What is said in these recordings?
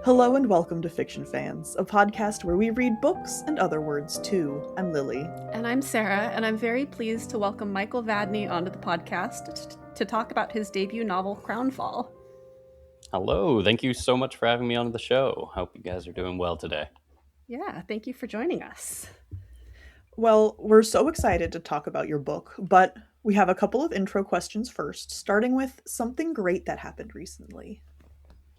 Hello and welcome to Fiction Fans, a podcast where we read books and other words too. I'm Lily. And I'm Sarah, and I'm very pleased to welcome Michael Vadney onto the podcast to talk about his debut novel, Crownfall. Hello, thank you so much for having me on the show. Hope you guys are doing well today. Yeah, thank you for joining us. Well, we're so excited to talk about your book, but we have a couple of intro questions first, starting with something great that happened recently.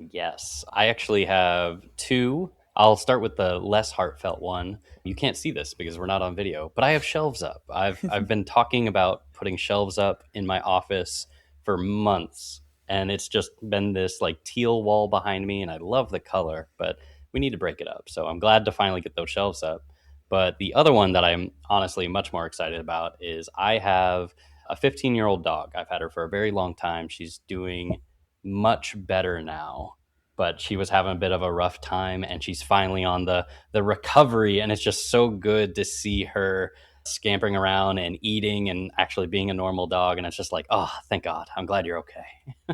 Yes, I actually have two. I'll start with the less heartfelt one. You can't see this because we're not on video, but I have shelves up. I've been talking about putting shelves up in my office for months, and it's just been this like teal wall behind me, and I love the color, but we need to break it up. So I'm glad to finally get those shelves up. But the other one that I'm honestly much more excited about is I have a 15-year-old dog. I've had her for a very long time. She's doing much better now, but she was having a bit of a rough time, and she's finally on the recovery, and it's just so good to see her scampering around and eating and actually being a normal dog. And it's just like, oh, thank God, I'm glad you're okay.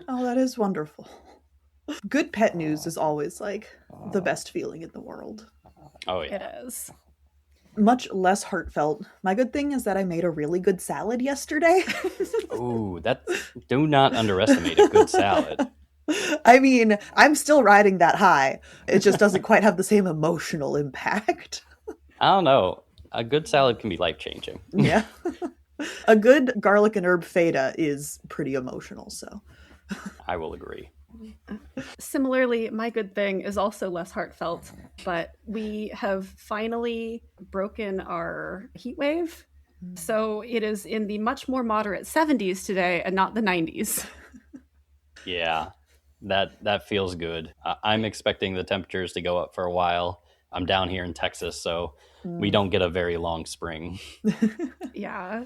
Oh, that is wonderful. Good pet news is always like the best feeling in the world. Oh yeah, It is. Much less heartfelt. My good thing is that I made a really good salad yesterday. Ooh, do not underestimate a good salad. I mean, I'm still riding that high. It just doesn't quite have the same emotional impact. I don't know. A good salad can be life-changing. Yeah. A good garlic and herb feta is pretty emotional, so. I will agree. Similarly, my good thing is also less heartfelt, but we have finally broken our heat wave. So it is in the much more moderate 70s today and not the 90s. Yeah, that feels good. I'm expecting the temperatures to go up for a while. I'm down here in Texas, so we don't get a very long spring. Yeah,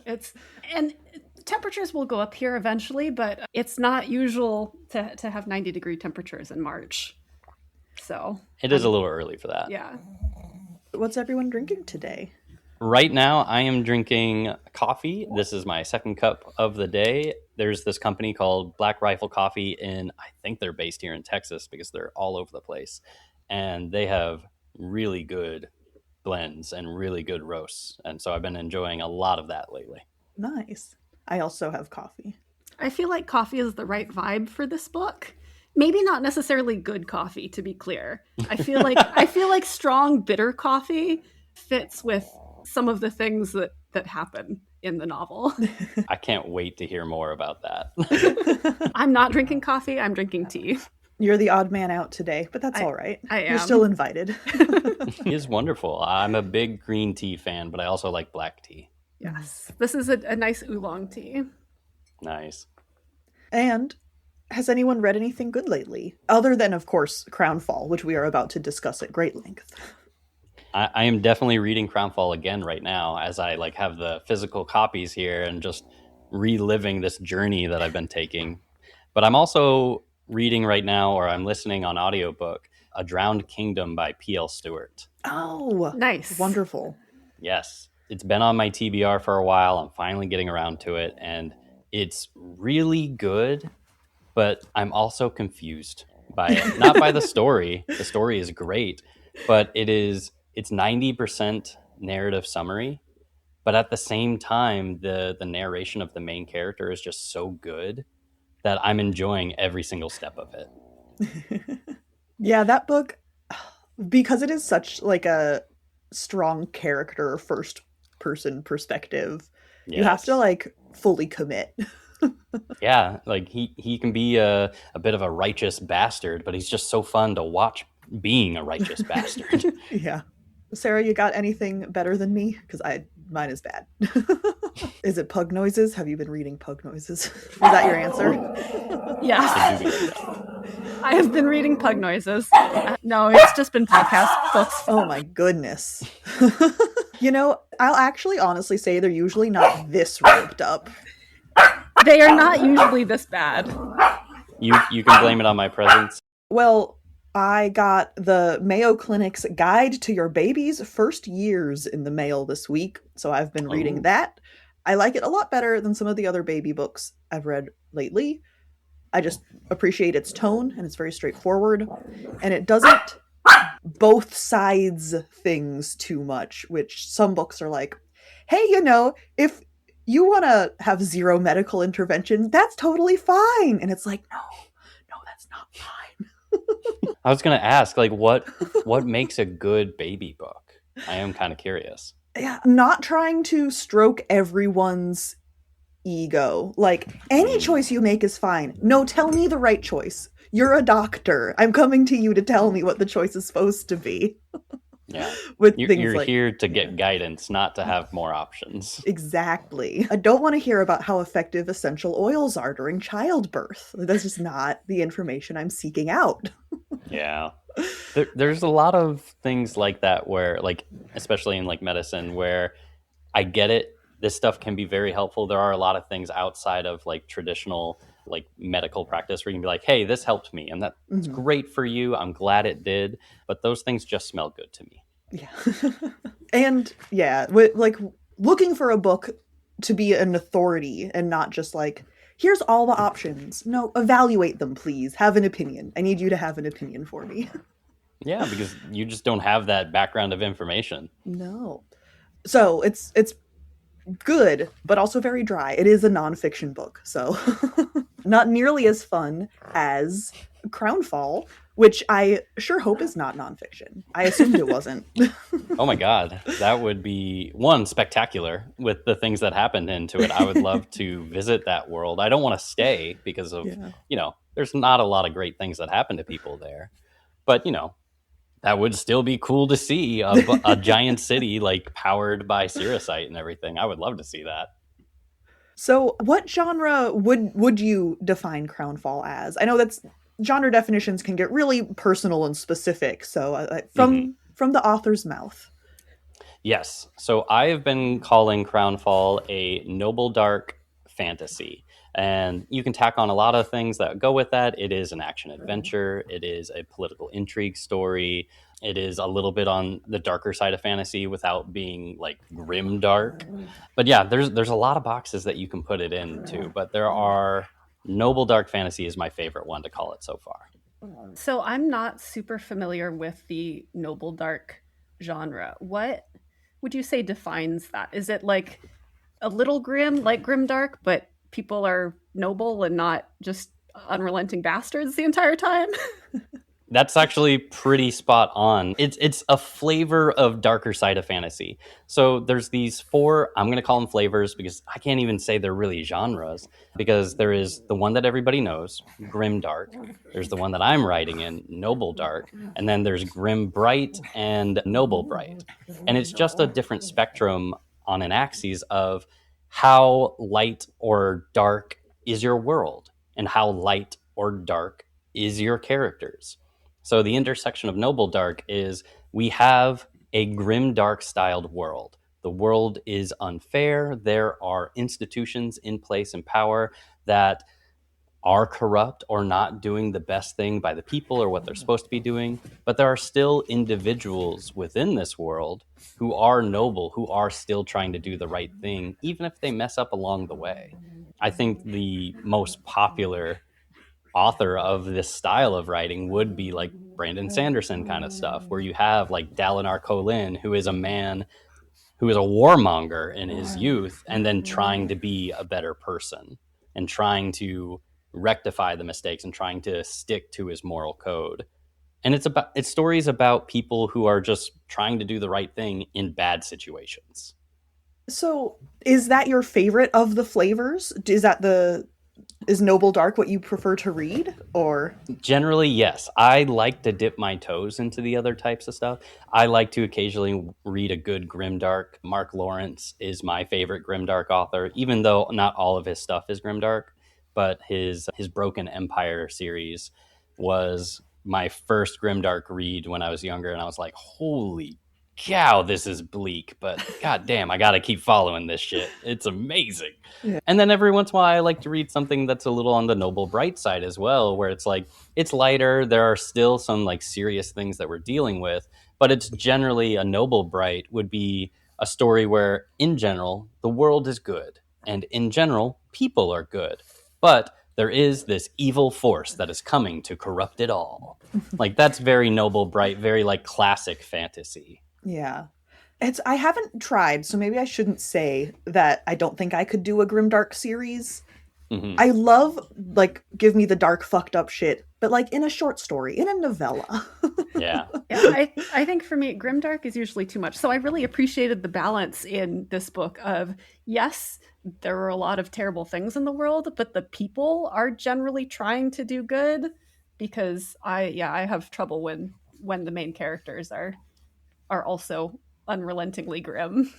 and temperatures will go up here eventually, but it's not usual to have 90-degree temperatures in March. So It is a little early for that. yeah. What's everyone drinking today? Right now, I am drinking coffee. This is my second cup of the day. There's this company called Black Rifle Coffee, and I think they're based here in Texas because they're all over the place. And they have really good blends and really good roasts. And so I've been enjoying a lot of that lately. Nice. I also have coffee. I feel like coffee is the right vibe for this book. Maybe not necessarily good coffee, to be clear. I feel like strong bitter coffee fits with some of the things that happen in the novel. I can't wait to hear more about that. I'm not drinking coffee, I'm drinking tea. You're the odd man out today, but that's all right. I am. You're still invited. It is wonderful. I'm a big green tea fan, but I also like black tea. Yes. This is a nice oolong tea. Nice. And has anyone read anything good lately? Other than, of course, Crownfall, which we are about to discuss at great length. I am definitely reading Crownfall again right now as I have the physical copies here and just reliving this journey that I've been taking. But I'm also reading right now, or I'm listening on audiobook, A Drowned Kingdom by P.L. Stewart. Oh, nice. Wonderful. Yes. It's been on my TBR for a while. I'm finally getting around to it, and it's really good, but I'm also confused by it. Not by the story. The story is great, but it's 90% narrative summary, but at the same time, the narration of the main character is just so good that I'm enjoying every single step of it. Yeah, that book, because it is such like a strong character first person perspective, you have to fully commit. Yeah, he can be a bit of a righteous bastard, but he's just so fun to watch being a righteous bastard. Yeah. Sarah, you got anything better than me? Because mine is bad. Is it Pug Noises? Have you been reading Pug Noises? Is that your answer? Yes. I have been reading Pug Noises. No, it's just been podcast books. Oh my goodness. I'll actually honestly say they're usually not this roped up. They are not usually this bad. You can blame it on my presence. Well, I got the Mayo Clinic's Guide to Your Baby's First Years in the mail this week, so I've been reading that. I like it a lot better than some of the other baby books I've read lately. I just appreciate its tone, and it's very straightforward, and it doesn't both sides things too much, which some books are like, hey, if you want to have zero medical intervention, that's totally fine. And it's like, no, that's not fine. I was going to ask, like, what makes a good baby book? I am kind of curious. Yeah, not trying to stroke everyone's ego. Like, any choice you make is fine. No, tell me the right choice. You're a doctor. I'm coming to you to tell me what the choice is supposed to be. Yeah. With you're here to get guidance, not to have more options. Exactly. I don't want to hear about how effective essential oils are during childbirth. That's just not the information I'm seeking out. Yeah. There's a lot of things like that where, like, especially in like medicine, where I get it. This stuff can be very helpful. There are a lot of things outside of like traditional like medical practice where you can be like, hey, this helped me, and that's great for you. I'm glad it did. But those things just smell good to me. Yeah. And yeah, like looking for a book to be an authority and not just like, here's all the options. No, evaluate them, please. Have an opinion. I need you to have an opinion for me. Yeah, because you just don't have that background of information. No. So it's good, but also very dry. It is a nonfiction book, so not nearly as fun as Crownfall, which I sure hope is not nonfiction. I assumed it wasn't. Oh my God. That would be, one, spectacular with the things that happened into it. I would love to visit that world. I don't want to stay because of, there's not a lot of great things that happen to people there. But, that would still be cool to see a giant city like powered by Ceresite and everything. I would love to see that. So what genre would you define Crownfall as? I know that's genre definitions can get really personal and specific. So from the author's mouth. Yes. So I have been calling Crownfall a noble dark fantasy. And you can tack on a lot of things that go with that. It is an action adventure. It is a political intrigue story. It is a little bit on the darker side of fantasy without being like grim dark. But yeah, there's a lot of boxes that you can put it into. But there are noble dark fantasy is my favorite one to call it so far. So I'm not super familiar with the noble dark genre. What would you say defines that? Is it like a little grim, like grim dark, but people are noble and not just unrelenting bastards the entire time? That's actually pretty spot on. It's a flavor of darker side of fantasy. So there's these 4, I'm going to call them flavors because I can't even say they're really genres, because there is the one that everybody knows, grim dark. There's the one that I'm writing in, noble dark. And then there's grim bright and noble bright. And it's just a different spectrum on an axis of how light or dark is your world and how light or dark is your characters. So the intersection of noble dark is we have a grim dark styled world. The world is unfair. There are institutions in place in power that are corrupt or not doing the best thing by the people or what they're supposed to be doing. But there are still individuals within this world who are noble, who are still trying to do the right thing, even if they mess up along the way. I think the most popular author of this style of writing would be like Brandon Sanderson kind of stuff, where you have like Dalinar Kholin, who is a man who is a warmonger in his youth and then trying to be a better person and trying to rectify the mistakes and trying to stick to his moral code. And it's stories about people who are just trying to do the right thing in bad situations. So is that your favorite of the flavors? Is noble dark what you prefer to read, or? Generally, yes. I like to dip my toes into the other types of stuff. I like to occasionally read a good grimdark. Mark Lawrence is my favorite grimdark author, even though not all of his stuff is grimdark, but his Broken Empire series was my first grimdark read when I was younger, and I was like, holy cow, this is bleak, but goddamn, I gotta keep following this shit. It's amazing. Yeah. And then every once in a while, I like to read something that's a little on the noble bright side as well, where it's like, it's lighter. There are still some like serious things that we're dealing with, but it's generally a noble bright would be a story where in general, the world is good. And in general, people are good. But there is this evil force that is coming to corrupt it all. Like, that's very noble, bright, very like classic fantasy. Yeah. I haven't tried, so maybe I shouldn't say that I don't think I could do a grimdark series. Mm-hmm. I love, like, give me the dark, fucked up shit, but, like, in a short story, in a novella. Yeah. Yeah, I think for me, grimdark is usually too much. So I really appreciated the balance in this book of, yes, there are a lot of terrible things in the world, but the people are generally trying to do good, because I have trouble when the main characters are also unrelentingly grim.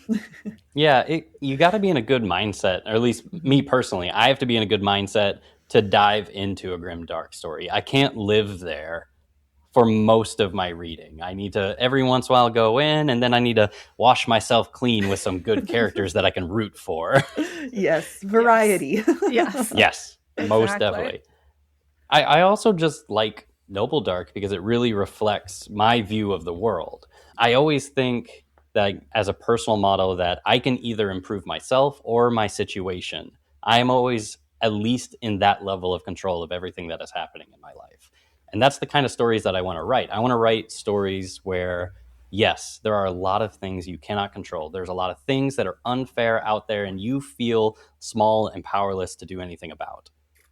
Yeah, you got to be in a good mindset, or at least me personally, I have to be in a good mindset to dive into a grim dark story. I can't live there for most of my reading. I need to every once in a while go in, and then I need to wash myself clean with some good characters that I can root for. Yes, variety. Yes. Yes, most Exactly. definitely. I also just like Noble Dark because it really reflects my view of the world. I always think that as a personal model that I can either improve myself or my situation. I am always at least in that level of control of everything that is happening in my life. And that's the kind of stories that I want to write. I want to write stories where, yes, there are a lot of things you cannot control. There's a lot of things that are unfair out there and you feel small and powerless to do anything about.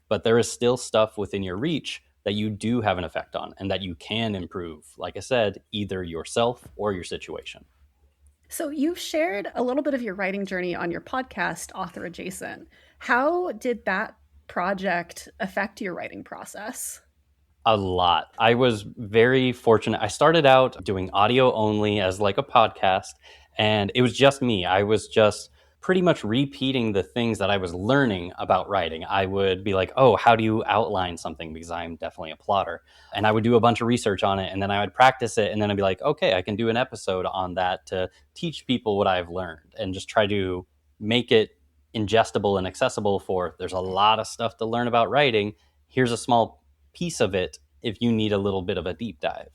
But there is still stuff within your reach that you do have an effect on and that you can improve. Like I said, either yourself or your situation. So you've shared a little bit of your writing journey on your podcast, Author Adjacent. How did that project affect your writing process? A lot. I was very fortunate. I started out doing audio only as like a podcast, and it was just me. I was just pretty much repeating the things that I was learning about writing. I would be like, oh, how do you outline something? Because I'm definitely a plotter. And I would do a bunch of research on it, and then I would practice it, and then I'd be like, okay, I can do an episode on that to teach people what I've learned and just try to make it ingestible and accessible for there's a lot of stuff to learn about writing. Here's a small piece of it if you need a little bit of a deep dive.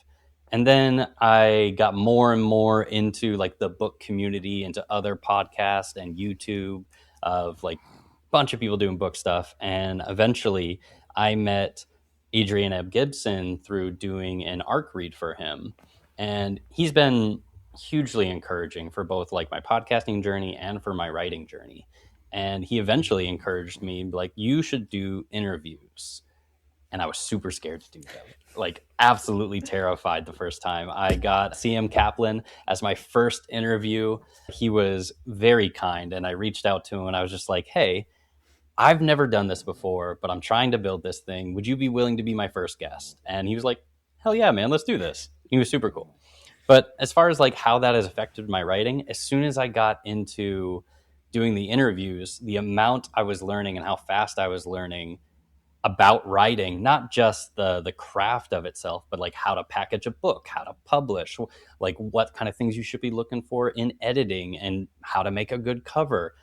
And then I got more and more into like the book community, into other podcasts and YouTube of like a bunch of people doing book stuff. And eventually I met Adrian Ebb Gibson through doing an ARC read for him. And he's been hugely encouraging for both like my podcasting journey and for my writing journey. And he eventually encouraged me, like, you should do interviews. And I was super scared to do that. Like, absolutely terrified the first time. I got CM Kaplan as my first interview. He was very kind, and I reached out to him, and I was just like, hey, I've never done this before, but I'm trying to build this thing. Would you be willing to be my first guest? And he was like, hell yeah, man, let's do this. He was super cool. But as far as like how that has affected my writing, as soon as I got into doing the interviews, the amount I was learning and how fast I was learning about writing, not just the craft of itself, but like how to package a book, how to publish, like what kind of things you should be looking for in editing and how to make a good cover.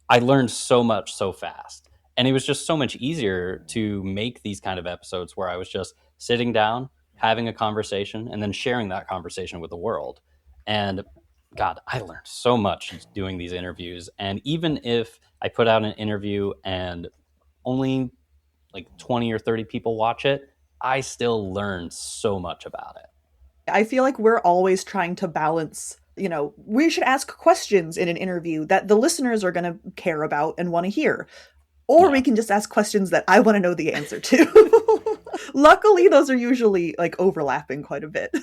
I learned so much so fast. And it was just so much easier to make these kind of episodes where I was just sitting down, having a conversation, and then sharing that conversation with the world. And God, I learned so much doing these interviews. And even if I put out an interview and only like 20 or 30 people watch it, I still learned so much about it. I feel like we're always trying to balance, you know, we should ask questions in an interview that the listeners are going to care about and want to hear. Or we can just ask questions that I want to know the answer to. Luckily, those are usually like overlapping quite a bit.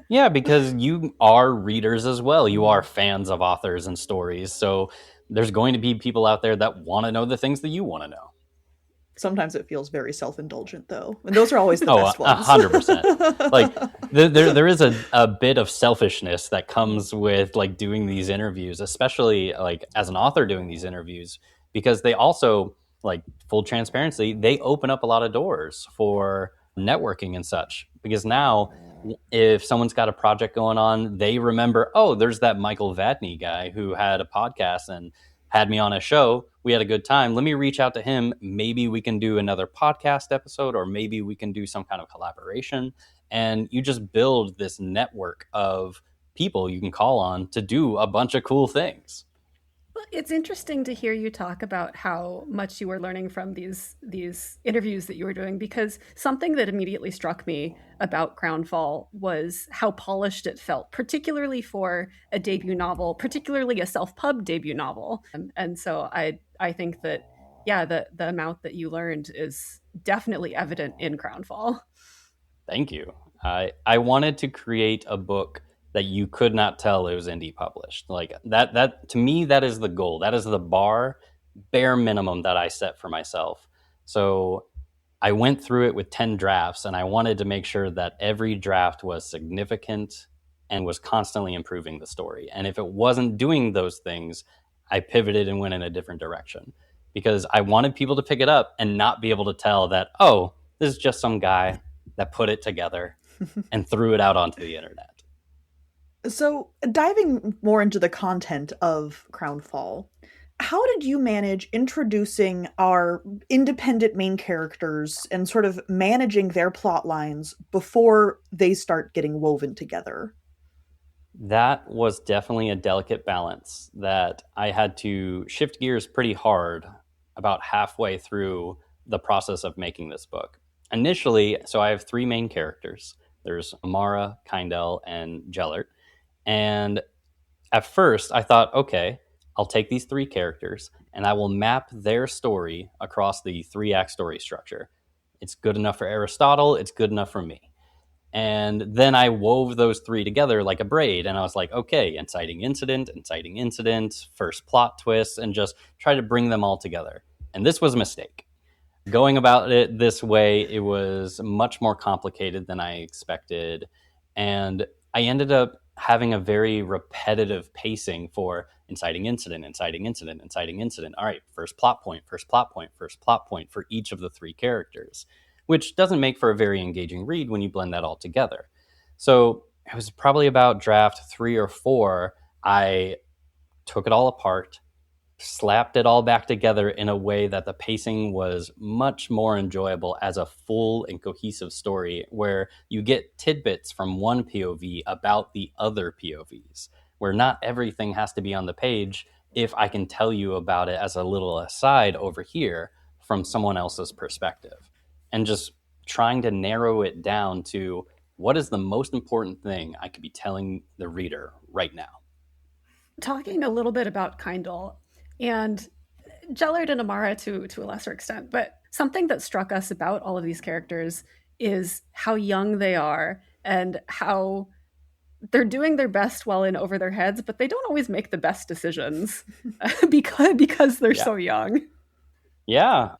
Yeah, because you are readers as well. You are fans of authors and stories. So there's going to be people out there that want to know the things that you want to know. Sometimes it feels very self-indulgent, though. And those are always the best ones. 100%. Like, there is a bit of selfishness that comes with, like, doing these interviews, especially, like, as an author doing these interviews, because they also, like, full transparency, they open up a lot of doors for networking and such. Because now, if someone's got a project going on, they remember, oh, there's that Michael Vadney guy who had a podcast and had me on a show. We had a good time. Let me reach out to him. Maybe we can do another podcast episode, or maybe we can do some kind of collaboration. And you just build this network of people you can call on to do a bunch of cool things. Well, it's interesting to hear you talk about how much you were learning from these interviews that you were doing, because something that immediately struck me about Crownfall was how polished it felt, particularly for a debut novel, particularly a self-pub debut novel. And so I think that yeah, the amount that you learned is definitely evident in Crownfall. Thank you. I wanted to create a book that you could not tell it was indie published. Like that to me, that is the goal. That is the bare minimum that I set for myself. So I went through it with 10 drafts, and I wanted to make sure that every draft was significant and was constantly improving the story. And if it wasn't doing those things, I pivoted and went in a different direction, because I wanted people to pick it up and not be able to tell that, oh, this is just some guy that put it together and threw it out onto the internet. So, diving more into the content of Crownfall, how did you manage introducing our independent main characters and sort of managing their plot lines before they start getting woven together? That was definitely a delicate balance that I had to shift gears pretty hard about halfway through the process of making this book. Initially, so I have three main characters. There's Amarià, Kindell, and Gellert. And at first, I thought, okay, I'll take these three characters and I will map their story across the three-act story structure. It's good enough for Aristotle. It's good enough for me. And then I wove those three together like a braid. And I was like, okay, inciting incident, first plot twist, and just try to bring them all together. And this was a mistake. Going about it this way, it was much more complicated than I expected. And I ended up having a very repetitive pacing for inciting incident. All right, first plot point for each of the three characters, which doesn't make for a very engaging read when you blend that all together. So it was probably about draft 3 or 4. I took it all apart, slapped it all back together in a way that the pacing was much more enjoyable as a full and cohesive story, where you get tidbits from one POV about the other POVs, where not everything has to be on the page if I can tell you about it as a little aside over here from someone else's perspective. And just trying to narrow it down to what is the most important thing I could be telling the reader right now. Talking a little bit about Kindell and Gellert and Amarià to a lesser extent, but something that struck us about all of these characters is how young they are and how they're doing their best well in over their heads, but they don't always make the best decisions because they're so young. Yeah,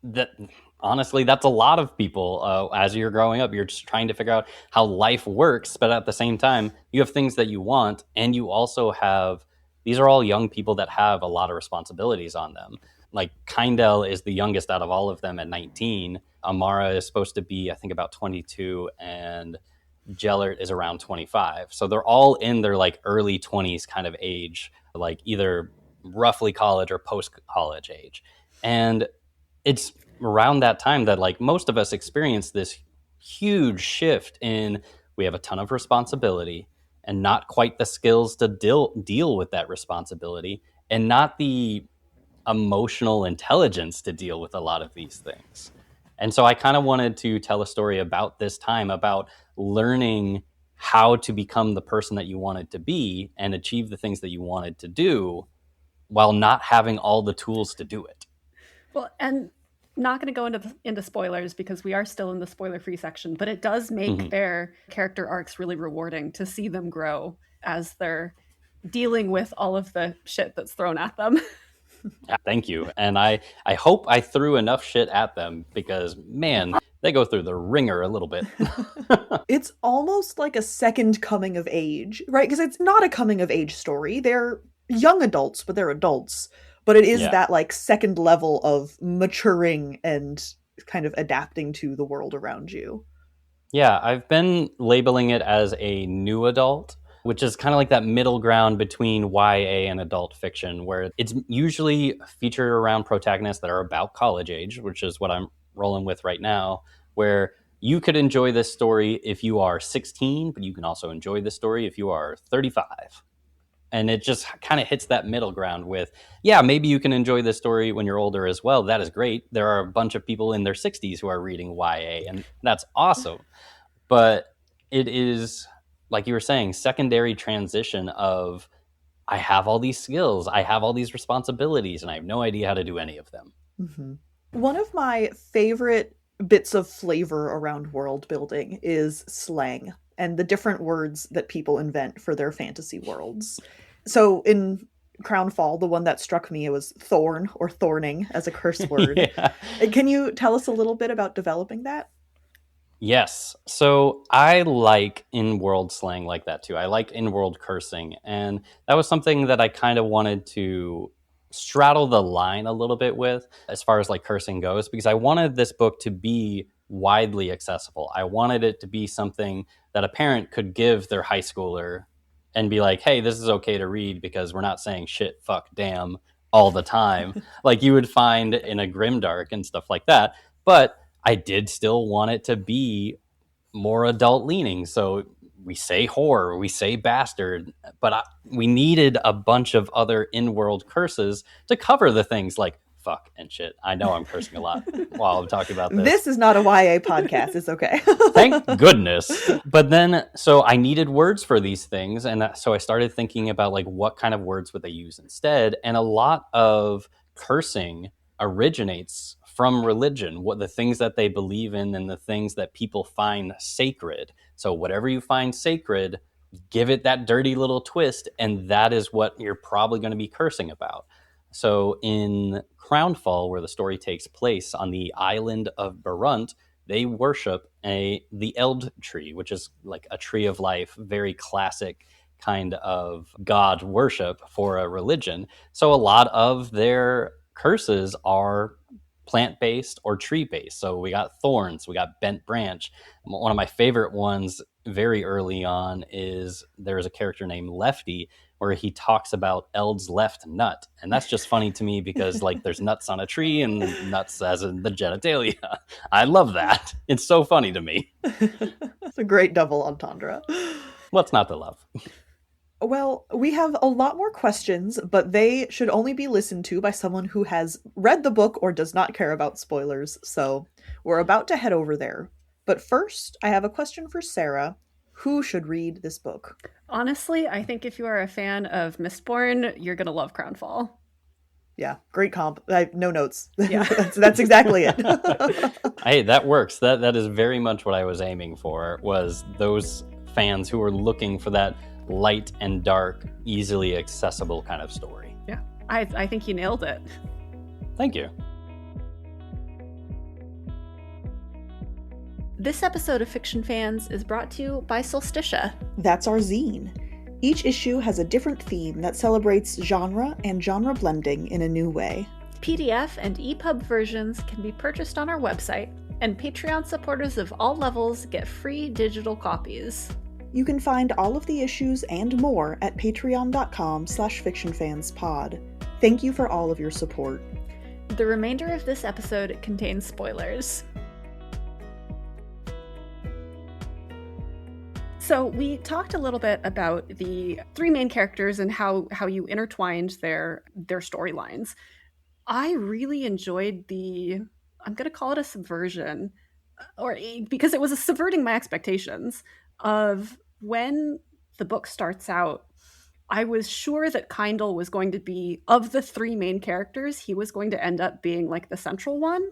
honestly, that's a lot of people. As you're growing up, you're just trying to figure out how life works, but at the same time, you have things that you want, and you also have, these are all young people that have a lot of responsibilities on them. Like Kindell is the youngest out of all of them at 19. Amarià is supposed to be, I think, about 22, and Gellert is around 25. So they're all in their like early 20s kind of age, like either roughly college or post-college age. And it's around that time that like most of us experience this huge shift in, we have a ton of responsibility and not quite the skills to deal with that responsibility, and not the emotional intelligence to deal with a lot of these things. And so I kind of wanted to tell a story about this time, about learning how to become the person that you wanted to be and achieve the things that you wanted to do while not having all the tools to do it. Well, and not going to go into spoilers because we are still in the spoiler-free section, but it does make their character arcs really rewarding to see them grow as they're dealing with all of the shit that's thrown at them. Thank you. And I hope I threw enough shit at them, because, man, they go through the ringer a little bit. It's almost like a second coming of age, right? Because it's not a coming of age story. They're young adults, but they're adults. But it is that like second level of maturing and kind of adapting to the world around you. Yeah, I've been labeling it as a new adult, which is kind of like that middle ground between YA and adult fiction, where it's usually featured around protagonists that are about college age, which is what I'm rolling with right now, where you could enjoy this story if you are 16, but you can also enjoy this story if you are 35. And it just kind of hits that middle ground with, yeah, maybe you can enjoy this story when you're older as well. That is great. There are a bunch of people in their 60s who are reading YA, and that's awesome. But it is, like you were saying, secondary transition of, I have all these skills, I have all these responsibilities, and I have no idea how to do any of them. Mm-hmm. One of my favorite bits of flavor around world building is slang and the different words that people invent for their fantasy worlds. So in Crownfall, the one that struck me was thorn or thorning as a curse word. Yeah. Can you tell us a little bit about developing that? Yes. So I like in-world slang like that too. I like in-world cursing. And that was something that I kind of wanted to straddle the line a little bit with as far as like cursing goes, because I wanted this book to be widely accessible. I wanted it to be something that a parent could give their high schooler and be like, hey, this is okay to read because we're not saying shit, fuck, damn all the time, like you would find in a grimdark and stuff like that. But I did still want it to be more adult leaning. So we say whore, we say bastard, but we needed a bunch of other in-world curses to cover the things like fuck and shit. I know I'm cursing a lot while I'm talking about this. This is not a YA podcast. It's okay. Thank goodness. But then, so I needed words for these things. And so I started thinking about like, what kind of words would they use instead? And a lot of cursing originates from religion, what the things that they believe in and the things that people find sacred. So whatever you find sacred, give it that dirty little twist, and that is what you're probably going to be cursing about. So in Crownfall, where the story takes place on the island of Barunt, they worship the Eld tree, which is like a tree of life, very classic kind of god worship for a religion. So a lot of their curses are plant-based or tree-based. So we got thorns, we got bent branch. One of my favorite ones very early on is there's a character named Lefty where he talks about Eld's left nut. And that's just funny to me because like there's nuts on a tree and nuts as in the genitalia. I love that. It's so funny to me. It's a great double entendre. What's not to love? Well, we have a lot more questions, but they should only be listened to by someone who has read the book or does not care about spoilers, so we're about to head over there. But first, I have a question for Sarah. Who should read this book? Honestly, I think if you are a fan of Mistborn, you're going to love Crownfall. Yeah, great comp. I have no notes. Yeah. that's exactly it. Hey, that works. That is very much what I was aiming for, was those fans who were looking for that light and dark, easily accessible kind of story. Yeah, I think you nailed it. Thank you. This episode of Fiction Fans is brought to you by Solsticia. That's our zine. Each issue has a different theme that celebrates genre and genre blending in a new way. PDF and EPUB versions can be purchased on our website, and Patreon supporters of all levels get free digital copies. You can find all of the issues and more at patreon.com/fictionfanspod. Thank you for all of your support. The remainder of this episode contains spoilers. So we talked a little bit about the three main characters and how you intertwined their storylines. I really enjoyed I'm going to call it a subversion, because it was subverting my expectations of when the book starts out. I was sure that Kindle was going to be, of the three main characters, he was going to end up being like the central one.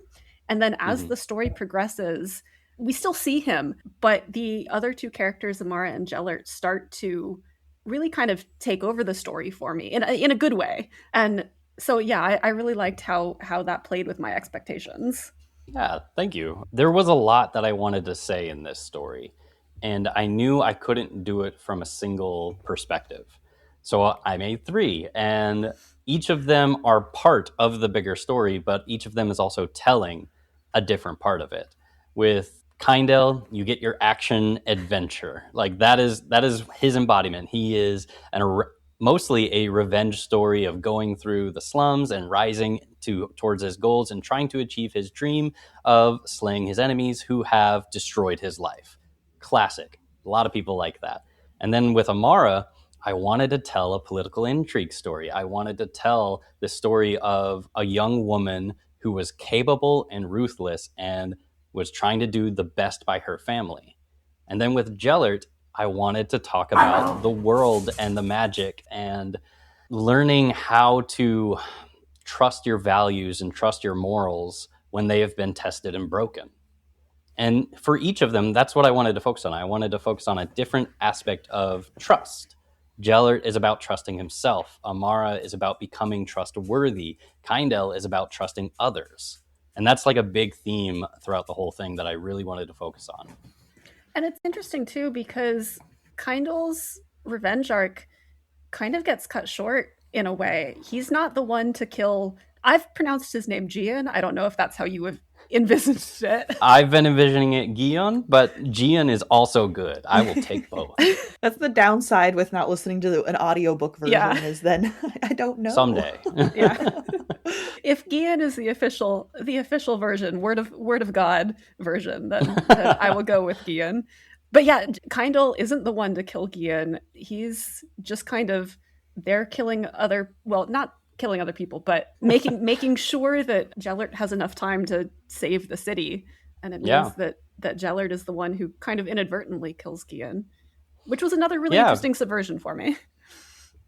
And then as the story progresses, we still see him, but the other two characters, Amarià and Gellert, start to really kind of take over the story for me in a good way. And so, yeah, I really liked how that played with my expectations. Yeah, thank you. There was a lot that I wanted to say in this story, and I knew I couldn't do it from a single perspective. So I made three, and each of them are part of the bigger story, but each of them is also telling a different part of it. With Kindle, you get your action adventure. Like that is his embodiment. He is mostly a revenge story of going through the slums and rising towards his goals and trying to achieve his dream of slaying his enemies who have destroyed his life. Classic. A lot of people like that. And then with Amarià, I wanted to tell a political intrigue story. I wanted to tell the story of a young woman who was capable and ruthless and was trying to do the best by her family. And then with Gellert, I wanted to talk about the world and the magic and learning how to trust your values and trust your morals when they have been tested and broken. And for each of them, that's what I wanted to focus on. I wanted to focus on a different aspect of trust. Gellert is about trusting himself. Amarià is about becoming trustworthy. Kindel is about trusting others. And that's like a big theme throughout the whole thing that I really wanted to focus on. And it's interesting too, because Kindel's revenge arc kind of gets cut short in a way. He's not the one to kill. I've pronounced his name Gian. I don't know if that's how you have envisaged it. I've been envisioning it Gion, but Gian is also good. I will take both. That's the downside with not listening to an audiobook version is then I don't know. Someday. Yeah. If Gian is the official version, word of God version, then I will go with Gian. But yeah, Kindle isn't the one to kill Gian. He's just kind of there killing not killing other people, but making sure that Gellert has enough time to save the city. And it means that Gellert is the one who kind of inadvertently kills Gian, which was another really interesting subversion for me.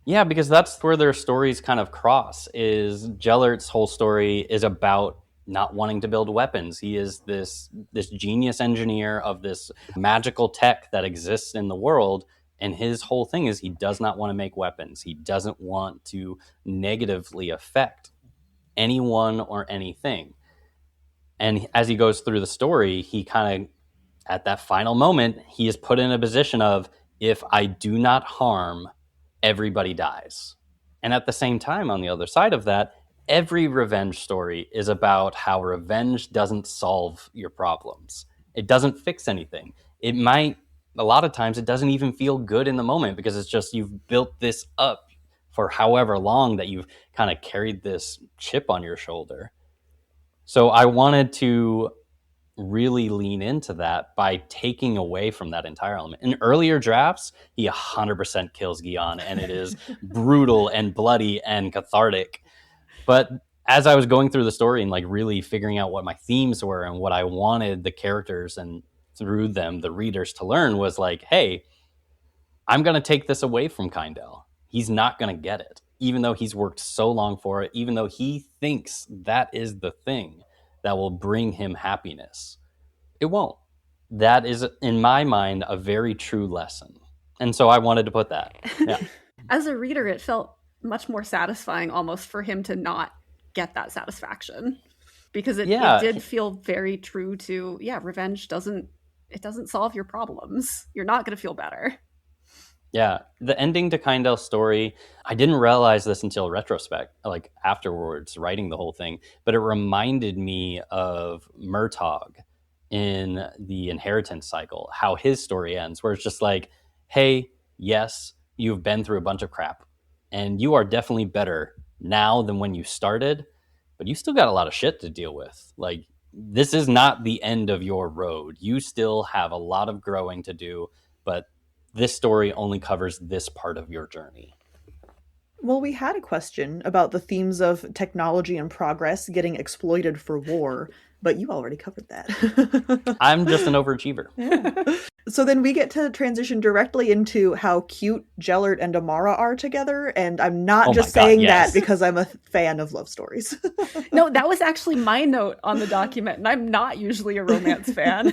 Yeah, because that's where their stories kind of cross. Is Gellert's whole story is about not wanting to build weapons. He is this genius engineer of this magical tech that exists in the world. And his whole thing is he does not want to make weapons. He doesn't want to negatively affect anyone or anything. And as he goes through the story, he kind of, at that final moment, he is put in a position of, if I do not harm, everybody dies. And at the same time, on the other side of that, every revenge story is about how revenge doesn't solve your problems. It doesn't fix anything. It might, a lot of times, it doesn't even feel good in the moment because it's just you've built this up for however long that you've kind of carried this chip on your shoulder. So I wanted to really lean into that by taking away from that entire element. In earlier drafts, he 100% kills Gian, and it is brutal and bloody and cathartic. But as I was going through the story and like really figuring out what my themes were and what I wanted the characters and through them the readers to learn was like, hey, I'm going to take this away from Kindel. He's not going to get it, even though he's worked so long for it, even though he thinks that is the thing that will bring him happiness. It won't. That is, in my mind, a very true lesson. And so I wanted to put that. Yeah. As a reader, it felt much more satisfying almost for him to not get that satisfaction, because it did feel very true to, revenge doesn't solve your problems. You're not going to feel better. Yeah, the ending to Kindel's story, I didn't realize this until retrospect, like afterwards, writing the whole thing, but it reminded me of Murtaugh in the inheritance cycle, how his story ends, where it's just like, hey, yes, you've been through a bunch of crap, and you are definitely better now than when you started, but you still got a lot of shit to deal with. Like, this is not the end of your road. You still have a lot of growing to do, but this story only covers this part of your journey. Well, we had a question about the themes of technology and progress getting exploited for war, but you already covered that. I'm just an overachiever. Yeah. So then we get to transition directly into how cute Gellert and Amarià are together, and I'm not just saying that because I'm a fan of love stories. No, that was actually my note on the document, and I'm not usually a romance fan.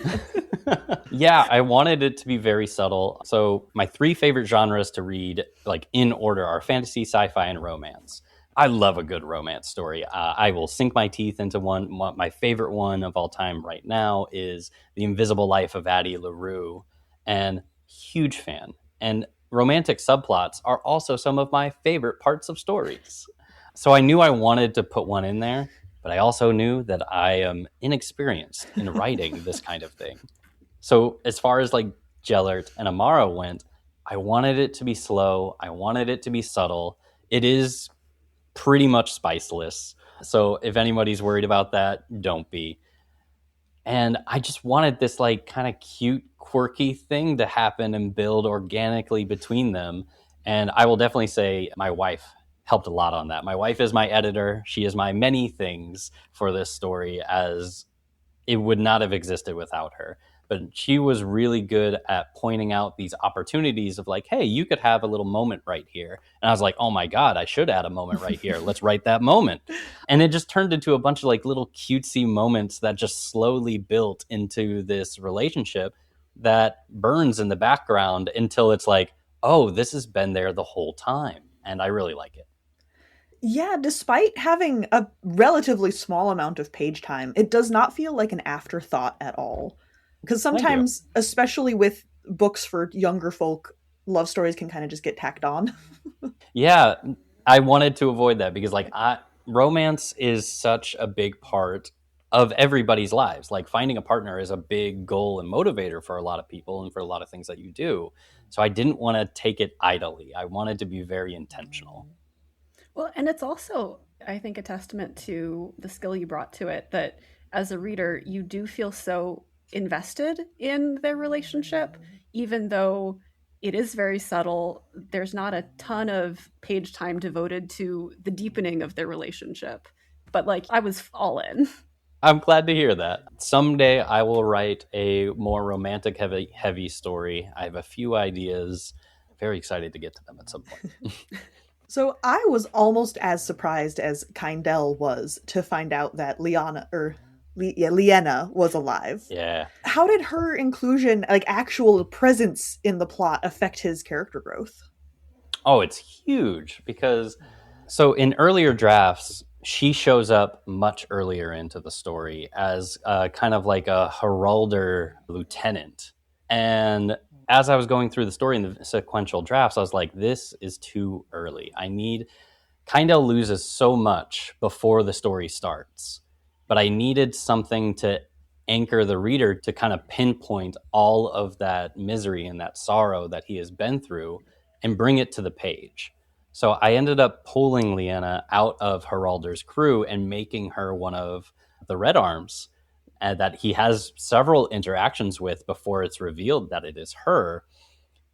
Yeah, I wanted it to be very subtle. So my 3 favorite genres to read, like in order, are fantasy, sci-fi, and romance. I love a good romance story. I will sink my teeth into one. My favorite one of all time right now is The Invisible Life of Addie LaRue, and huge fan. And romantic subplots are also some of my favorite parts of stories. So I knew I wanted to put one in there, but I also knew that I am inexperienced in writing this kind of thing. So as far as like Gellert and Amarià went, I wanted it to be slow. I wanted it to be subtle. It is pretty much spiceless. So if anybody's worried about that, don't be. And I just wanted this like kind of cute, quirky thing to happen and build organically between them. And I will definitely say my wife helped a lot on that. My wife is my editor. She is my many things for this story, as it would not have existed without her. But she was really good at pointing out these opportunities of like, hey, you could have a little moment right here. And I was like, oh my God, I should add a moment right here. Let's write that moment. And it just turned into a bunch of like little cutesy moments that just slowly built into this relationship that burns in the background until it's like, oh, this has been there the whole time. And I really like it. Yeah, despite having a relatively small amount of page time, it does not feel like an afterthought at all. Because sometimes, especially with books for younger folk, love stories can kind of just get tacked on. Yeah, I wanted to avoid that because romance is such a big part of everybody's lives. Like finding a partner is a big goal and motivator for a lot of people and for a lot of things that you do. So I didn't want to take it idly. I wanted to be very intentional. Well, and it's also, I think, a testament to the skill you brought to it that as a reader, you do feel so invested in their relationship, even though it is very subtle. There's not a ton of page time devoted to the deepening of their relationship. But like, I was all in. I'm glad to hear that. Someday I will write a more romantic heavy story. I have a few ideas. Very excited to get to them at some point. So I was almost as surprised as Kindell was to find out that Liana was alive. Yeah. How did her inclusion, like actual presence in the plot, affect his character growth? Oh, it's huge because so in earlier drafts, she shows up much earlier into the story as kind of like a heralder lieutenant. And as I was going through the story in the sequential drafts, I was like, this is too early. Kindell loses so much before the story starts, but I needed something to anchor the reader to kind of pinpoint all of that misery and that sorrow that he has been through and bring it to the page. So I ended up pulling Lyanna out of Heralder's crew and making her one of the Red Arms that he has several interactions with before it's revealed that it is her.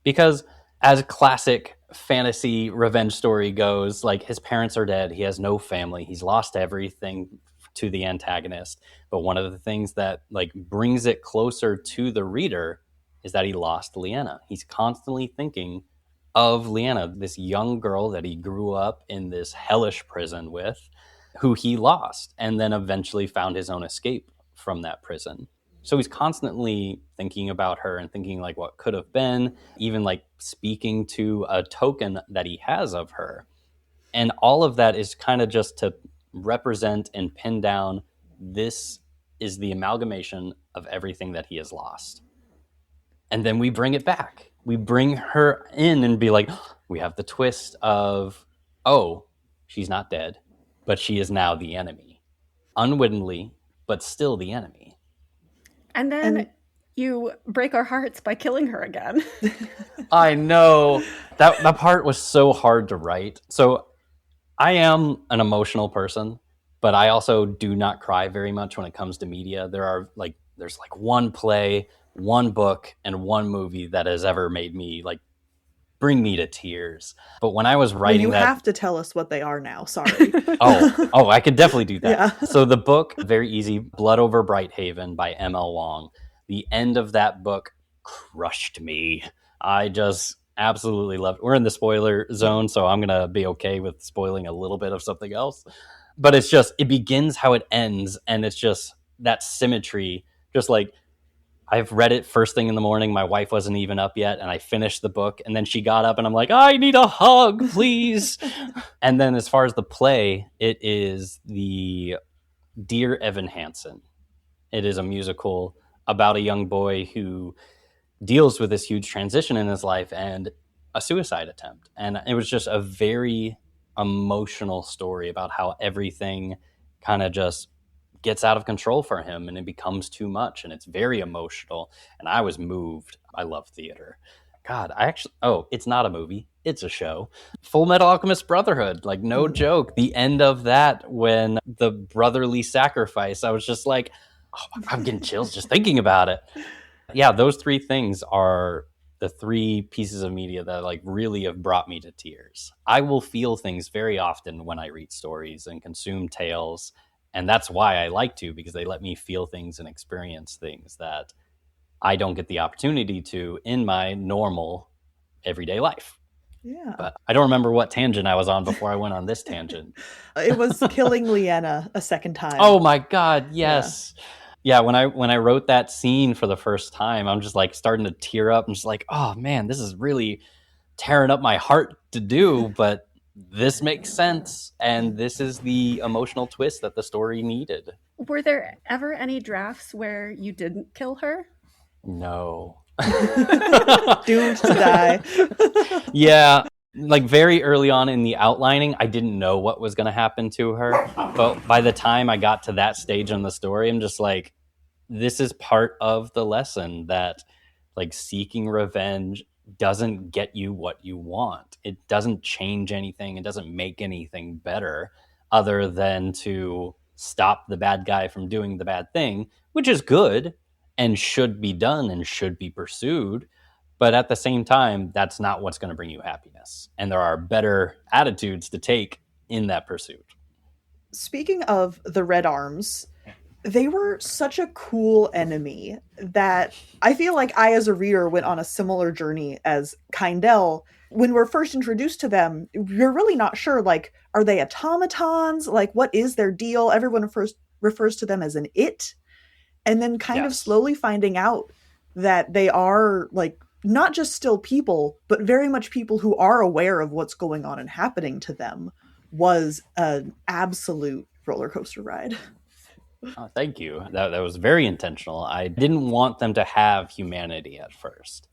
Because as classic fantasy revenge story goes, like his parents are dead, he has no family, he's lost everything to the antagonist. But one of the things that like brings it closer to the reader is that he lost Lyanna. He's constantly thinking of Lyanna, this young girl that he grew up in this hellish prison with, who he lost and then eventually found his own escape from that prison. So he's constantly thinking about her and thinking like what could have been, even like speaking to a token that he has of her. And all of that is kind of just to represent and pin down, this is the amalgamation of everything that he has lost. And then we bring it back. We bring her in and be like, we have the twist of, oh, she's not dead, but she is now the enemy. Unwittingly, but still the enemy. And then you break our hearts by killing her again. I know. That part was so hard to write. So I am an emotional person, but I also do not cry very much when it comes to media. There's one play, one book, and one movie that has ever made me like bring me to tears. But when I was writing you have to tell us what they are now. Sorry. oh, I could definitely do that. Yeah. So the book, very easy, Blood Over Brighthaven by M.L. Wong. The end of that book crushed me. I just absolutely loved it. We're in the spoiler zone, so I'm going to be okay with spoiling a little bit of something else. But it's just, it begins how it ends, and it's just that symmetry, just like, I've read it first thing in the morning. My wife wasn't even up yet, and I finished the book. And then she got up, and I'm like, I need a hug, please. And then as far as the play, it is the Dear Evan Hansen. It is a musical about a young boy who deals with this huge transition in his life and a suicide attempt. And it was just a very emotional story about how everything kind of just gets out of control for him and it becomes too much, and it's very emotional, and I was moved. I love theater. God, it's not a movie, it's a show. Full Metal Alchemist Brotherhood, like no joke. The end of that, when the brotherly sacrifice, I was just like, oh, I'm getting chills just thinking about it. Yeah, those three things are the three pieces of media that like really have brought me to tears. I will feel things very often when I read stories and consume tales, and that's why I like to, because they let me feel things and experience things that I don't get the opportunity to in my normal everyday life. Yeah. But I don't remember what tangent I was on before I went on this tangent. It was killing Leanna a second time. Oh my God, yes. Yeah, when I wrote that scene for the first time, I'm just like starting to tear up. I'm just like, oh man, this is really tearing up my heart to do, but this makes sense. And this is the emotional twist that the story needed. Were there ever any drafts where you didn't kill her? No. Doomed to die. Yeah, like very early on in the outlining, I didn't know what was going to happen to her. But by the time I got to that stage in the story, I'm just like, this is part of the lesson that like seeking revenge doesn't get you what you want. It doesn't change anything. It doesn't make anything better other than to stop the bad guy from doing the bad thing, which is good and should be done and should be pursued. But at the same time, that's not what's going to bring you happiness. And there are better attitudes to take in that pursuit. Speaking of the Red Arms, they were such a cool enemy that I feel like I, as a reader, went on a similar journey as Kindell. When we're first introduced to them, you're really not sure, like, are they automatons? Like, what is their deal? Everyone first refers to them as an it. And then kind of slowly finding out that they are, like, not just still people, but very much people who are aware of what's going on and happening to them was an absolute roller coaster ride. Oh, thank you. That was very intentional. I didn't want them to have humanity at first.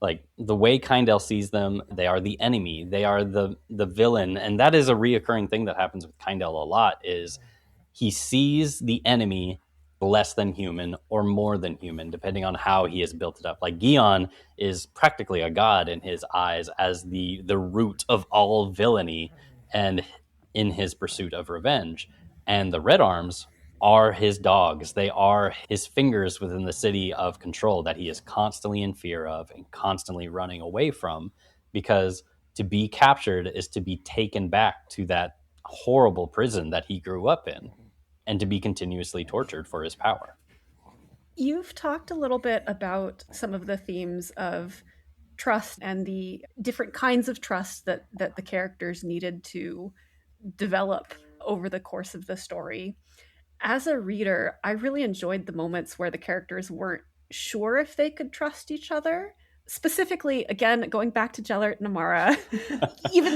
Like the way Kindell sees them, they are the enemy. They are the villain. And that is a reoccurring thing that happens with Kindell a lot, is he sees the enemy less than human or more than human, depending on how he has built it up. Like Gion is practically a god in his eyes as the root of all villainy and in his pursuit of revenge. And the Red Arms are his dogs. They are his fingers within the city of control that he is constantly in fear of and constantly running away from, because to be captured is to be taken back to that horrible prison that he grew up in and to be continuously tortured for his power. You've talked a little bit about some of the themes of trust and the different kinds of trust that the characters needed to develop over the course of the story. As a reader, I really enjoyed the moments where the characters weren't sure if they could trust each other. Specifically, again, going back to Gellert and Amarià,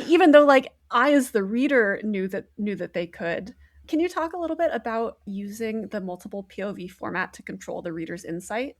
even though like I as the reader knew that they could. Can you talk a little bit about using the multiple POV format to control the reader's insight?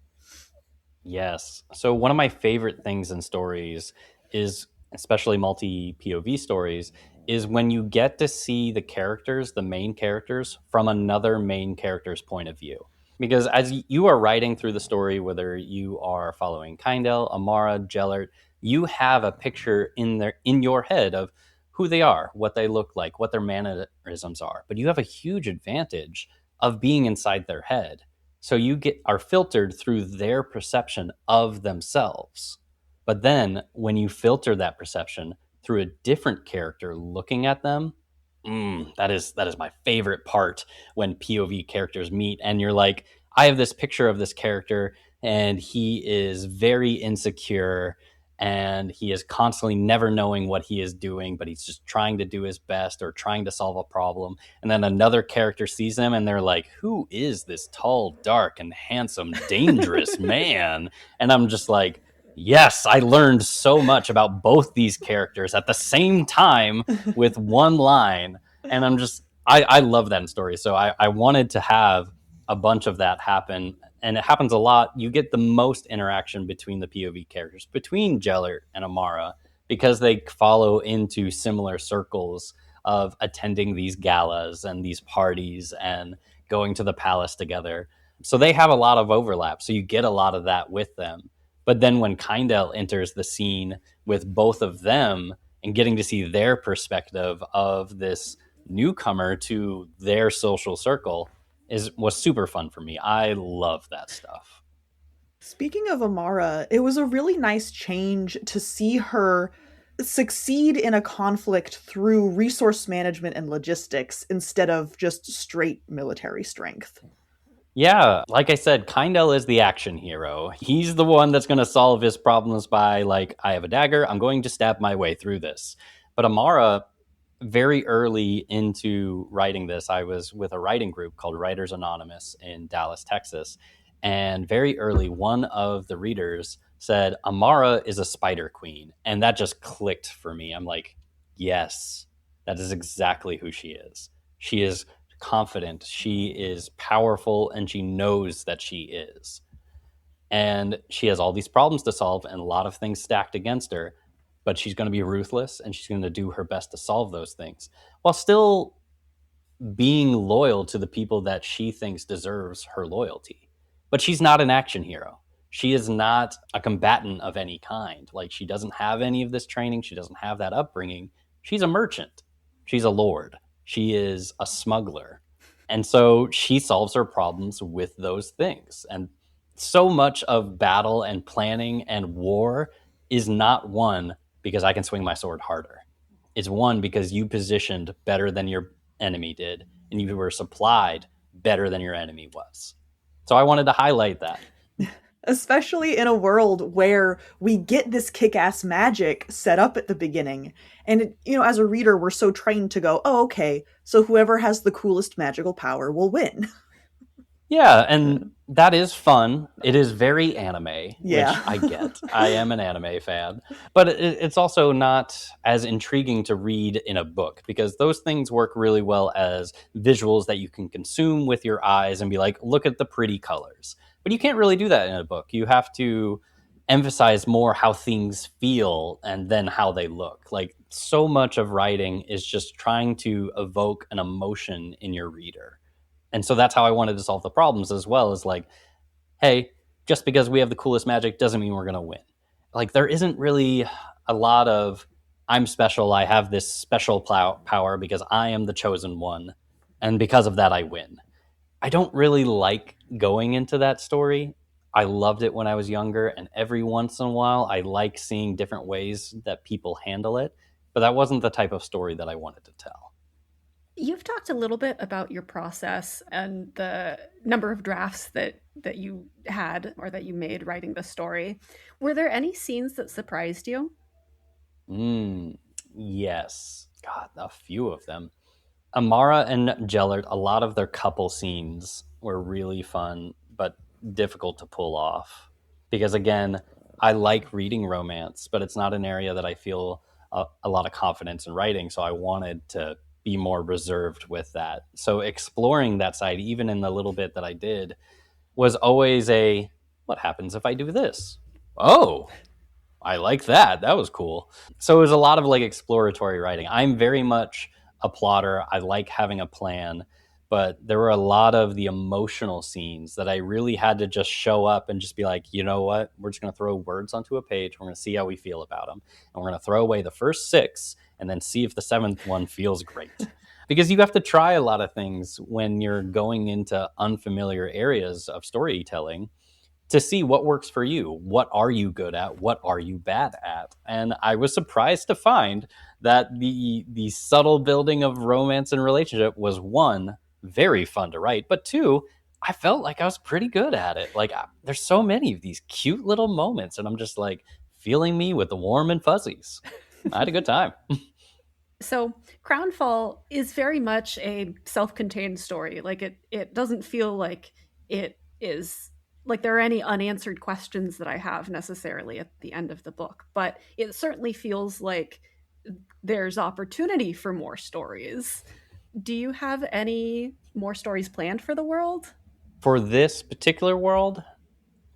Yes. So one of my favorite things in stories is, especially multi-POV stories, is when you get to see the characters, the main characters, from another main character's point of view. Because as you are writing through the story, whether you are following Kindell, Amarià, Gellert, you have a picture in your head of who they are, what they look like, what their mannerisms are. But you have a huge advantage of being inside their head. So you are filtered through their perception of themselves. But then when you filter that perception through a different character looking at them, that is my favorite part, when POV characters meet and you're like, I have this picture of this character and he is very insecure and he is constantly never knowing what he is doing, but he's just trying to do his best or trying to solve a problem. And then another character sees him and they're like, who is this tall, dark, and handsome, dangerous man? And I'm just like, yes, I learned so much about both these characters at the same time with one line. And I love that in stories. So I wanted to have a bunch of that happen. And it happens a lot. You get the most interaction between the POV characters, between Gellert and Amarià, because they follow into similar circles of attending these galas and these parties and going to the palace together. So they have a lot of overlap. So you get a lot of that with them. But then when Kindell enters the scene with both of them and getting to see their perspective of this newcomer to their social circle was super fun for me. I love that stuff. Speaking of Amara, it was a really nice change to see her succeed in a conflict through resource management and logistics instead of just straight military strength. Yeah, like I said, Kindle is the action hero. He's the one that's going to solve his problems by, like, I have a dagger, I'm going to stab my way through this. But Amara, very early into writing this, I was with a writing group called Writers Anonymous in Dallas, Texas. And very early, one of the readers said, Amara is a spider queen. And that just clicked for me. I'm like, yes, that is exactly who she is. She is confident, she is powerful, and she knows that she is. And she has all these problems to solve and a lot of things stacked against her, but she's going to be ruthless and she's going to do her best to solve those things while still being loyal to the people that she thinks deserves her loyalty. But she's not an action hero. She is not a combatant of any kind. Like, she doesn't have any of this training. She doesn't have that upbringing. She's a merchant. She's a lord. She is a smuggler. And so she solves her problems with those things. And so much of battle and planning and war is not won because I can swing my sword harder. It's won because you positioned better than your enemy did, and you were supplied better than your enemy was. So I wanted to highlight that. Especially in a world where we get this kick-ass magic set up at the beginning. And, as a reader, we're so trained to go, oh, okay, so whoever has the coolest magical power will win. Yeah, and that is fun. It is very anime, Yeah. which I get. I am an anime fan. But it's also not as intriguing to read in a book, because those things work really well as visuals that you can consume with your eyes and be like, look at the pretty colors. But you can't really do that in a book. You have to emphasize more how things feel and then how they look. Like, so much of writing is just trying to evoke an emotion in your reader. And so that's how I wanted to solve the problems as well, as like, hey, just because we have the coolest magic doesn't mean we're going to win. Like, there isn't really a lot of, I'm special, I have this special power because I am the chosen one, and because of that I win. I don't really like going into that story. I loved it when I was younger, and every once in a while I like seeing different ways that people handle it, but that wasn't the type of story that I wanted to tell. You've talked a little bit about your process and the number of drafts that you had or that you made writing the story. Were there any scenes that surprised you? Yes. God, a few of them. Amara and Gellert, a lot of their couple scenes were really fun, but difficult to pull off. Because again, I like reading romance, but it's not an area that I feel a lot of confidence in writing. So I wanted to be more reserved with that. So exploring that side, even in the little bit that I did, was always a, what happens if I do this? Oh, I like that. That was cool. So it was a lot of like exploratory writing. I'm very much a plotter. I like having a plan, but there were a lot of the emotional scenes that I really had to just show up and just be like, you know what? We're just going to throw words onto a page. We're going to see how we feel about them. And we're going to throw away the first 6 and then see if the 7th one feels great. Because you have to try a lot of things when you're going into unfamiliar areas of storytelling to see what works for you. What are you good at? What are you bad at? And I was surprised to find that the subtle building of romance and relationship was, 1, very fun to write, but 2, I felt like I was pretty good at it. Like, there's so many of these cute little moments, and I'm just like feeling me with the warm and fuzzies. I had a good time. So Crownfall is very much a self-contained story. Like, it doesn't feel like it is like there are any unanswered questions that I have necessarily at the end of the book, but it certainly feels like there's opportunity for more stories. Do you have any more stories planned for the world? For this particular world,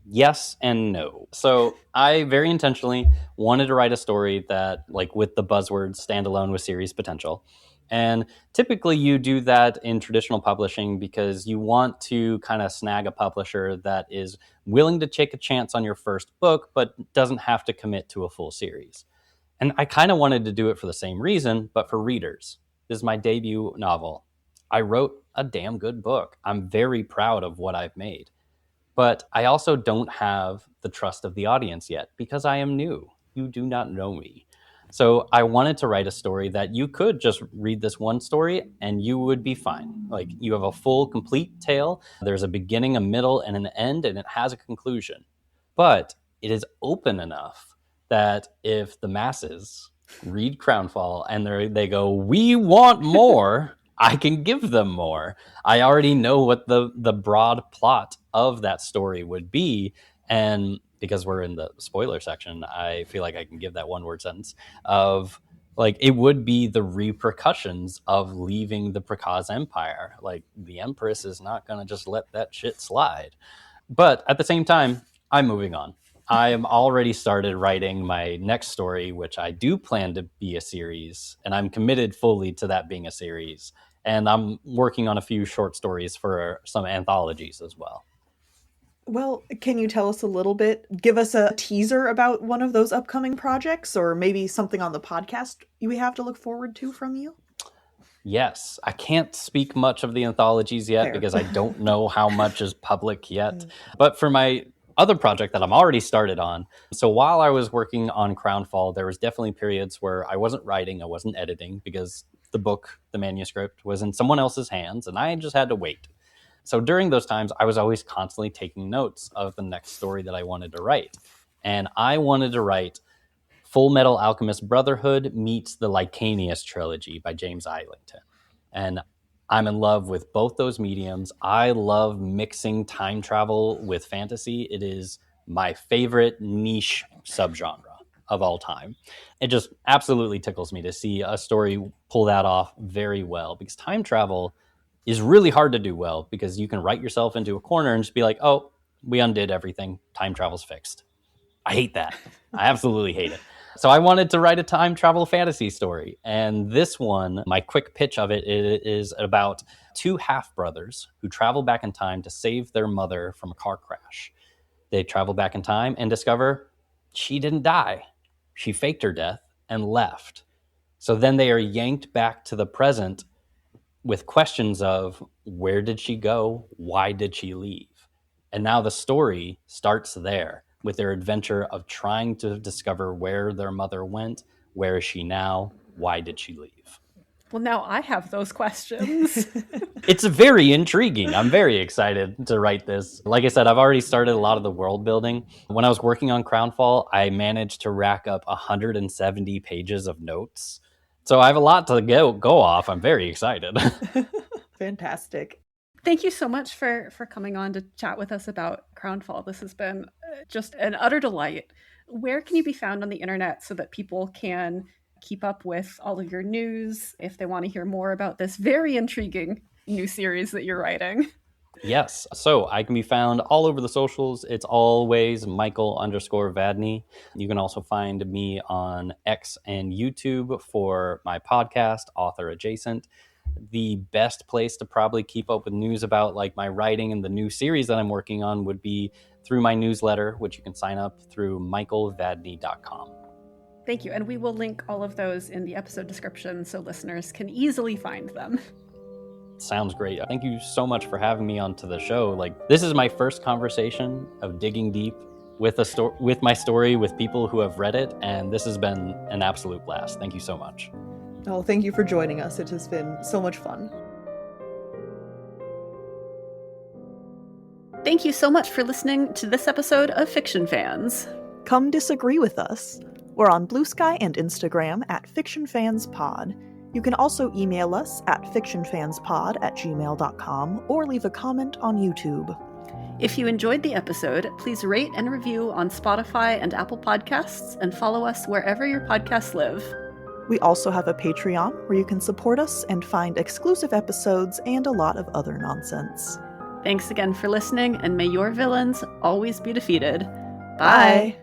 yes and no. So I very intentionally wanted to write a story that, like, with the buzzword standalone with series potential. And typically you do that in traditional publishing because you want to kind of snag a publisher that is willing to take a chance on your first book, but doesn't have to commit to a full series. And I kind of wanted to do it for the same reason, but for readers. This is my debut novel. I wrote a damn good book. I'm very proud of what I've made. But I also don't have the trust of the audience yet because I am new. You do not know me. So I wanted to write a story that you could just read this one story and you would be fine. Like, you have a full, complete tale. There's a beginning, a middle, and an end, and it has a conclusion. But it is open enough that if the masses read Crownfall and they go, we want more, I can give them more. I already know what the broad plot of that story would be. And because we're in the spoiler section, I feel like I can give that one word sentence of, like, it would be the repercussions of leaving the Prakaz Empire. Like, the Empress is not going to just let that shit slide. But at the same time, I'm moving on. I am already started writing my next story, which I do plan to be a series, and I'm committed fully to that being a series. And I'm working on a few short stories for some anthologies as well. Well, can you tell us a little bit, give us a teaser about one of those upcoming projects, or maybe something on the podcast we have to look forward to from you? Yes, I can't speak much of the anthologies yet. Fair. Because I don't know how much is public yet. But for my other project that I'm already started on, so while I was working on Crownfall, there was definitely periods where I wasn't writing, I wasn't editing, because the book, the manuscript, was in someone else's hands, and I just had to wait. So during those times, I was always constantly taking notes of the next story that I wanted to write. And I wanted to write Full Metal Alchemist Brotherhood meets the Lycanius trilogy by James Islington. And I'm in love with both those mediums. I love mixing time travel with fantasy. It is my favorite niche subgenre of all time. It just absolutely tickles me to see a story pull that off very well, because time travel is really hard to do well, because you can write yourself into a corner and just be like, oh, we undid everything. Time travel's fixed. I hate that. I absolutely hate it. So I wanted to write a time travel fantasy story. And this one, my quick pitch of it is about two half-brothers who travel back in time to save their mother from a car crash. They travel back in time and discover she didn't die. She faked her death and left. So then they are yanked back to the present with questions of, where did she go? Why did she leave? And now the story starts there with their adventure of trying to discover where their mother went. Where is she now? Why did she leave? Well, now I have those questions. It's very intriguing. I'm very excited to write this. Like I said, I've already started a lot of the world building. When I was working on Crownfall, I managed to rack up 170 pages of notes. So I have a lot to go off. I'm very excited. Fantastic. Thank you so much for coming on to chat with us about Crownfall. This has been just an utter delight. Where can you be found on the internet so that people can keep up with all of your news if they want to hear more about this very intriguing new series that you're writing? Yes. So I can be found all over the socials. It's always Michael_Vadney. You can also find me on X and YouTube for my podcast, Author Adjacent. The best place to probably keep up with news about like my writing and the new series that I'm working on would be through my newsletter, which you can sign up through michaelvadney.com. Thank you. And we will link all of those in the episode description so listeners can easily find them. Sounds great. Thank you so much for having me onto the show. Like, this is my first conversation of digging deep with with my story with people who have read it, and this has been an absolute blast. Thank you so much. Oh, thank you for joining us. It has been so much fun. Thank you so much for listening to this episode of Fiction Fans. Come disagree with us. We're on Blue Sky and Instagram at FictionFansPod. You can also email us at fictionfanspod@gmail.com or leave a comment on YouTube. If you enjoyed the episode, please rate and review on Spotify and Apple Podcasts, and follow us wherever your podcasts live. We also have a Patreon where you can support us and find exclusive episodes and a lot of other nonsense. Thanks again for listening, and may your villains always be defeated. Bye.